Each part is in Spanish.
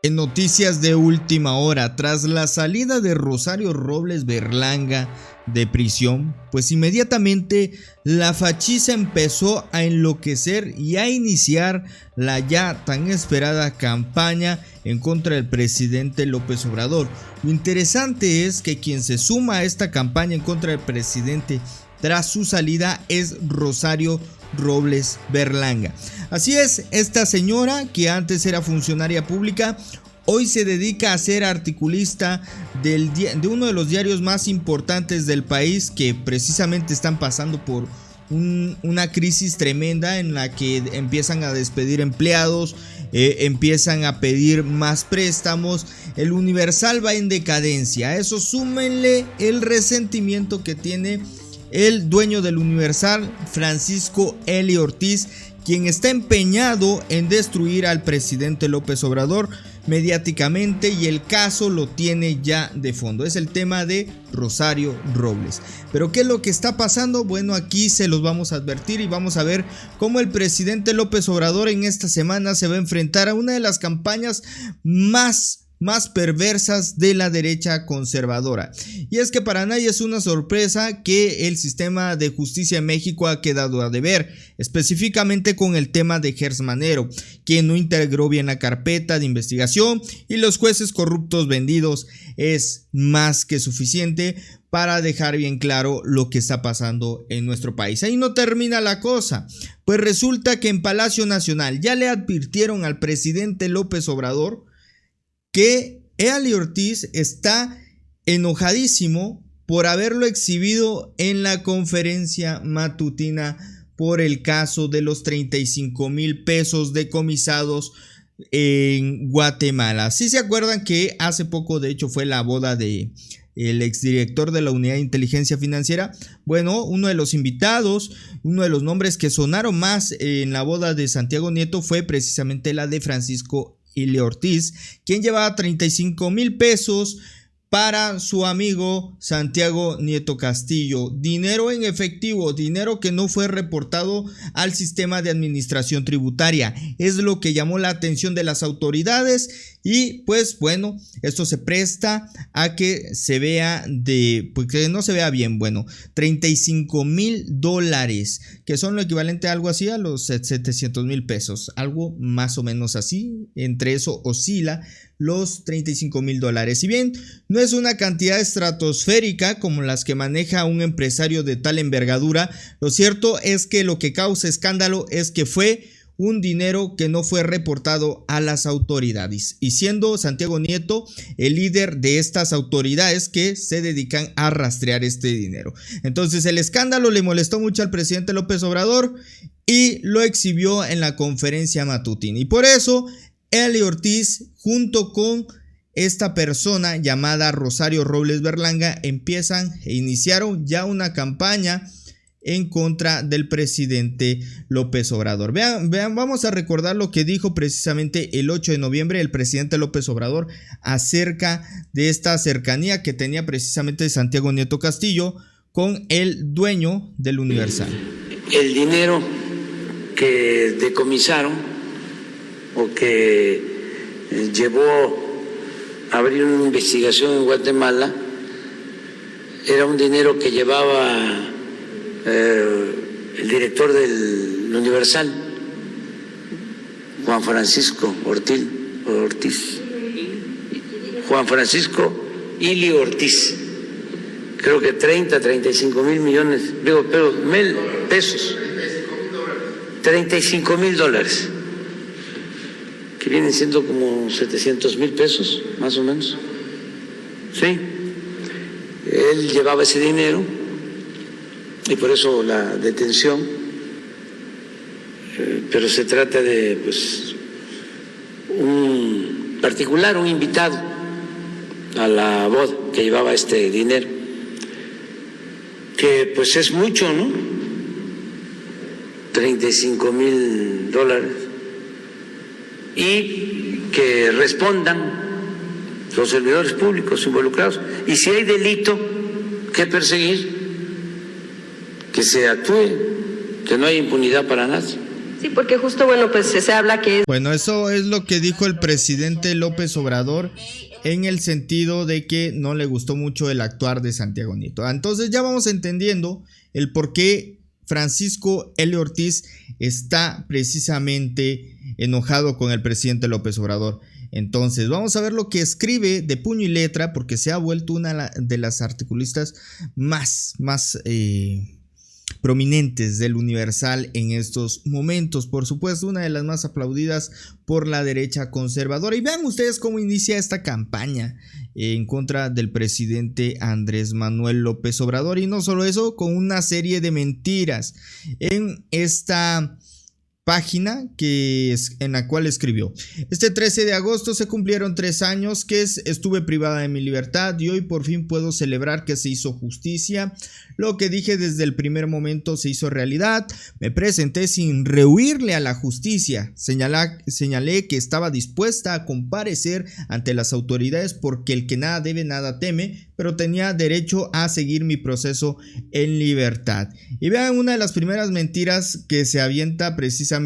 En noticias de última hora, tras la salida de Rosario Robles Berlanga de prisión, pues inmediatamente la fachiza empezó a enloquecer y a iniciar la ya tan esperada campaña en contra del presidente López Obrador. Lo interesante es que quien se suma a esta campaña en contra del presidente tras su salida es Rosario Robles Berlanga. Así es, esta señora, que antes era funcionaria pública, hoy se dedica a ser articulista de uno de los diarios más importantes del país, que precisamente están pasando por una crisis tremenda en la que empiezan a despedir empleados, empiezan a pedir más préstamos. El Universal va en decadencia. A eso súmenle el resentimiento que tiene el dueño del Universal, Francisco Eli Ortiz, quien está empeñado en destruir al presidente López Obrador mediáticamente, y el caso lo tiene ya de fondo. Es el tema de Rosario Robles. Pero ¿qué es lo que está pasando? Bueno, aquí se los vamos a advertir y vamos a ver cómo el presidente López Obrador en esta semana se va a enfrentar a una de las campañas más perversas de la derecha conservadora. Y es que para nadie es una sorpresa que el sistema de justicia en México ha quedado a deber, específicamente con el tema de Gers Manero, quien no integró bien la carpeta de investigación, y los jueces corruptos vendidos es más que suficiente para dejar bien claro lo que está pasando en nuestro país. Ahí no termina la cosa, pues resulta que en Palacio Nacional ya le advirtieron al presidente López Obrador que Eli Ortiz está enojadísimo por haberlo exhibido en la conferencia matutina por el caso de los 35,000 pesos decomisados en Guatemala. Si se acuerdan que hace poco, de hecho, fue la boda de el exdirector de la Unidad de Inteligencia Financiera. Bueno, uno de los invitados, uno de los nombres que sonaron más en la boda de Santiago Nieto fue precisamente la de Francisco Eli Ortiz, quien llevaba 35,000 pesos para su amigo Santiago Nieto Castillo, dinero en efectivo, dinero que no fue reportado al sistema de administración tributaria. Es lo que llamó la atención de las autoridades, y pues bueno, esto se presta a que se vea pues que no se vea bien. Bueno, $35,000, que son lo equivalente a algo así a los 700,000 pesos, algo más o menos así, entre eso oscila los $35,000. Si bien no es una cantidad estratosférica como las que maneja un empresario de tal envergadura, lo cierto es que lo que causa escándalo es que fue un dinero que no fue reportado a las autoridades, y siendo Santiago Nieto el líder de estas autoridades que se dedican a rastrear este dinero. Entonces el escándalo le molestó mucho al presidente López Obrador y lo exhibió en la conferencia matutina, y por eso Eli Ortiz, junto con esta persona llamada Rosario Robles Berlanga, iniciaron ya una campaña en contra del presidente López Obrador. Vean, vamos a recordar lo que dijo precisamente el 8 de noviembre el presidente López Obrador acerca de esta cercanía que tenía precisamente Santiago Nieto Castillo con el dueño del Universal. El dinero que decomisaron o que llevó a abrir una investigación en Guatemala era un dinero que llevaba el director del Universal, Juan Francisco Ortiz, Juan Francisco Eli Ortiz, creo que 35,000 millones, pesos, $35,000, que vienen siendo como 700,000 pesos, más o menos. Sí, él llevaba ese dinero y por eso la detención, pero se trata de un particular, un invitado a la boda que llevaba este dinero, que pues es mucho, ¿no? $35,000, y que respondan los servidores públicos involucrados, y si hay delito que perseguir, que se actúe, que no haya impunidad para nadie. Sí, porque justo, bueno, pues se habla que... Bueno, eso es lo que dijo el presidente López Obrador en el sentido de que no le gustó mucho el actuar de Santiago Nieto. Entonces ya vamos entendiendo el por qué Francisco L. Ortiz está precisamente enojado con el presidente López Obrador. Entonces vamos a ver lo que escribe de puño y letra, porque se ha vuelto una de las articulistas más prominentes del Universal en estos momentos. Por supuesto, una de las más aplaudidas por la derecha conservadora. Y vean ustedes cómo inicia esta campaña en contra del presidente Andrés Manuel López Obrador. Y no solo eso, con una serie de mentiras en esta página en la cual escribió: este 13 de agosto se cumplieron 3 años que estuve privada de mi libertad y hoy por fin puedo celebrar que se hizo justicia. Lo que dije desde el primer momento se hizo realidad. Me presenté sin rehuirle a la justicia. Señalé que estaba dispuesta a comparecer ante las autoridades porque el que nada debe nada teme, pero tenía derecho a seguir mi proceso en libertad. Y vean una de las primeras mentiras que se avienta precisamente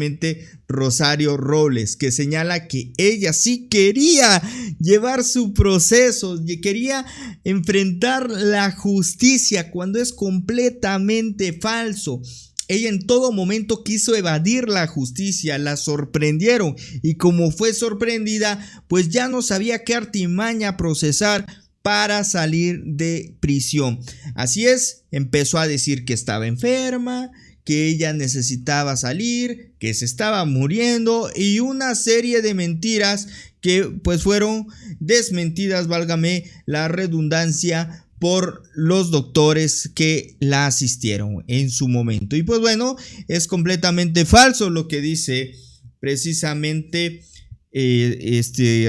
Rosario Robles, que señala que ella sí quería llevar su proceso, quería enfrentar la justicia, cuando es completamente falso. Ella en todo momento quiso evadir la justicia, la sorprendieron y como fue sorprendida, pues ya no sabía qué artimaña procesar para salir de prisión. Así es, empezó a decir que estaba enferma, que ella necesitaba salir, que se estaba muriendo y una serie de mentiras que pues fueron desmentidas, válgame la redundancia, por los doctores que la asistieron en su momento. Y pues bueno, es completamente falso lo que dice precisamente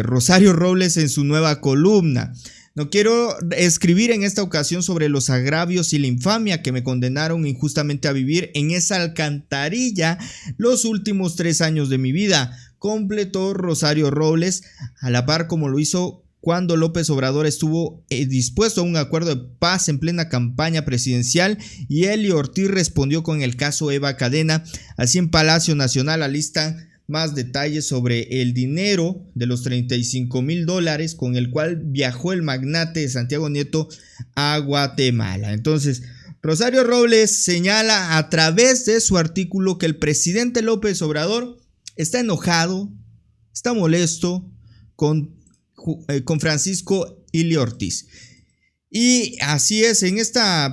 Rosario Robles en su nueva columna. No quiero escribir en esta ocasión sobre los agravios y la infamia que me condenaron injustamente a vivir en esa alcantarilla los últimos 3 años de mi vida, completó Rosario Robles, a la par como lo hizo cuando López Obrador estuvo dispuesto a un acuerdo de paz en plena campaña presidencial y Elio Ortiz respondió con el caso Eva Cadena. Así en Palacio Nacional alistan más detalles sobre el dinero de los $35,000 con el cual viajó el magnate Santiago Nieto a Guatemala. Entonces, Rosario Robles señala a través de su artículo que el presidente López Obrador está enojado, está molesto con Francisco L. Ortiz. Y así es, en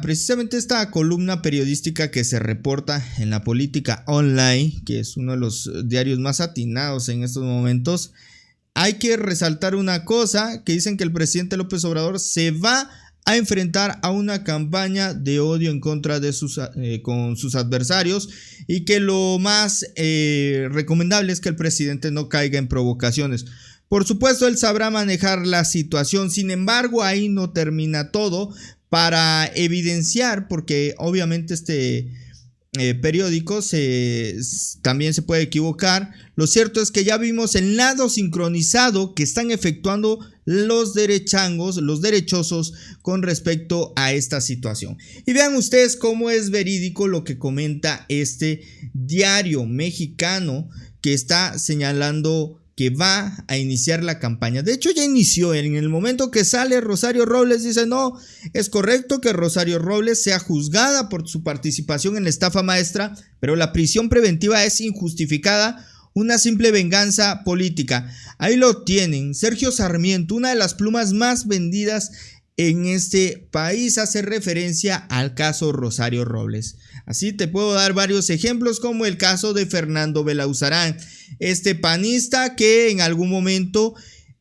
precisamente esta columna periodística que se reporta en La Política Online, que es uno de los diarios más atinados en estos momentos, hay que resaltar una cosa, que dicen que el presidente López Obrador se va a enfrentar a una campaña de odio en contra de con sus adversarios y que lo más recomendable es que el presidente no caiga en provocaciones. Por supuesto, él sabrá manejar la situación, sin embargo, ahí no termina todo. Para evidenciar, porque obviamente este periódico también se puede equivocar, lo cierto es que ya vimos el lado sincronizado que están efectuando los derechangos, los derechosos con respecto a esta situación. Y vean ustedes cómo es verídico lo que comenta este diario mexicano que está señalando que va a iniciar la campaña. De hecho ya inició. En el momento que sale Rosario Robles dice: no, es correcto que Rosario Robles sea juzgada por su participación en la estafa maestra, pero la prisión preventiva es injustificada, una simple venganza política. Ahí lo tienen. Sergio Sarmiento, una de las plumas más vendidas en este país, hace referencia al caso Rosario Robles. Así te puedo dar varios ejemplos, como el caso de Fernando Belauzarán, este panista que en algún momento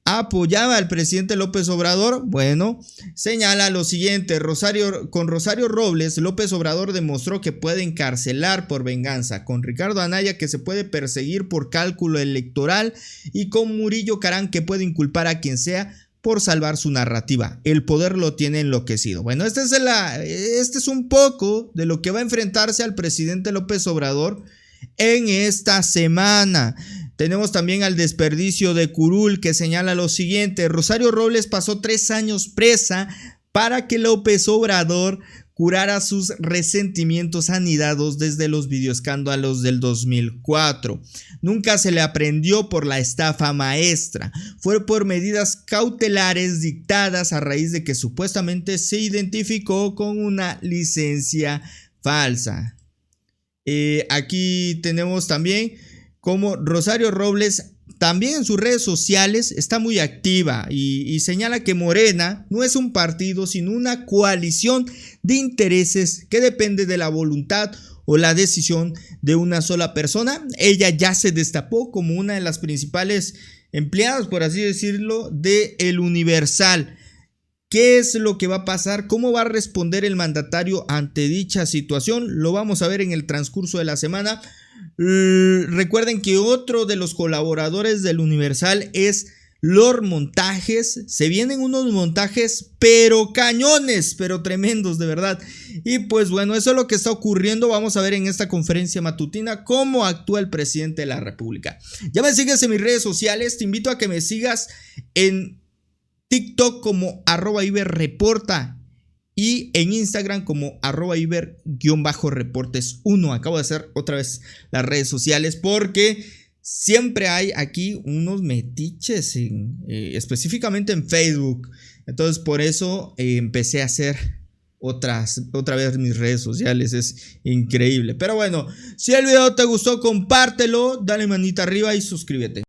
apoyaba al presidente López Obrador. Bueno, señala lo siguiente: con Rosario Robles, López Obrador demostró que puede encarcelar por venganza, con Ricardo Anaya que se puede perseguir por cálculo electoral y con Murillo Karam que puede inculpar a quien sea por salvar su narrativa. El poder lo tiene enloquecido. Bueno, este es un poco de lo que va a enfrentarse al presidente López Obrador en esta semana. Tenemos también al desperdicio de Curul, que señala lo siguiente: Rosario Robles pasó 3 años presa para que López Obrador curara sus resentimientos anidados desde los videoescándalos del 2004. Nunca se le aprendió por la estafa maestra, fue por medidas cautelares dictadas a raíz de que supuestamente se identificó con una licencia falsa. Aquí tenemos también como Rosario Robles también en sus redes sociales está muy activa y señala que Morena no es un partido sino una coalición de intereses que depende de la voluntad o la decisión de una sola persona. Ella ya se destapó como una de las principales empleadas, por así decirlo, de El Universal. ¿Qué es lo que va a pasar? ¿Cómo va a responder el mandatario ante dicha situación? Lo vamos a ver en el transcurso de la semana. Recuerden que otro de los colaboradores del Universal es Lord Montajes. Se vienen unos montajes pero cañones, pero tremendos de verdad. Y pues bueno, eso es lo que está ocurriendo. Vamos a ver en esta conferencia matutina cómo actúa el presidente de la República. Ya me sigues en mis redes sociales. Te invito a que me sigas en TikTok como @iberreporta y en Instagram como @iber_reportes1. Acabo de hacer otra vez las redes sociales porque siempre hay aquí unos metiches específicamente en Facebook. Entonces por eso empecé a hacer otra vez mis redes sociales. Es increíble. Pero bueno, si el video te gustó, compártelo, dale manita arriba y suscríbete.